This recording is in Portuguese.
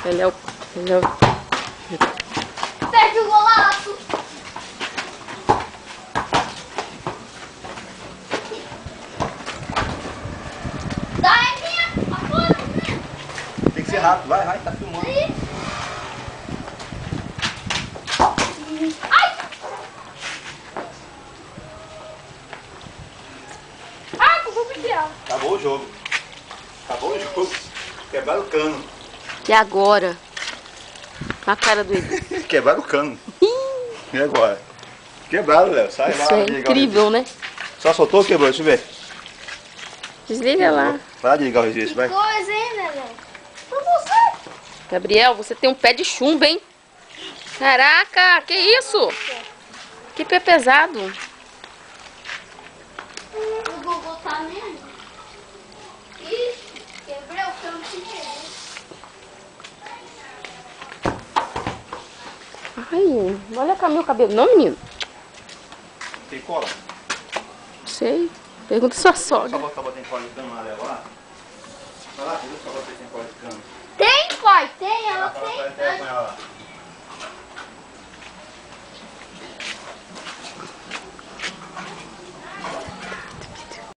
Ele é o... Perde o golaço. Dá, Eminha. Acorda, Eminha. Tem que ser rápido. Vai, tá filmando. Ai! Ah, vou pirar. Acabou o jogo. Acabou o jogo. Quebraram o cano. E agora? A cara do Edu. Quebraram o cano. E agora? Quebraram, Léo. Sai lá. Isso é liga, incrível, né? Só soltou ou quebrou? Deixa eu ver. Desliga lá. Vai ligar o registro, vai. Coisa, hein, Lelé? Pra você. Gabriel, você tem um pé de chumbo, hein? Caraca, que isso? Que pé pesado. O Google tá mesmo? Ih, quebrei o cano sem querer. Ai, olha cá meu cabelo. Não, menino? Tem cola? Não sei. Pergunta sua Só sogra. botar em cola de cano lá, Léo. Lá. Vai lá, viu? Só botar em cola de cano. Tem, pai, tem, ela Fala tem. pra ela com ela lá.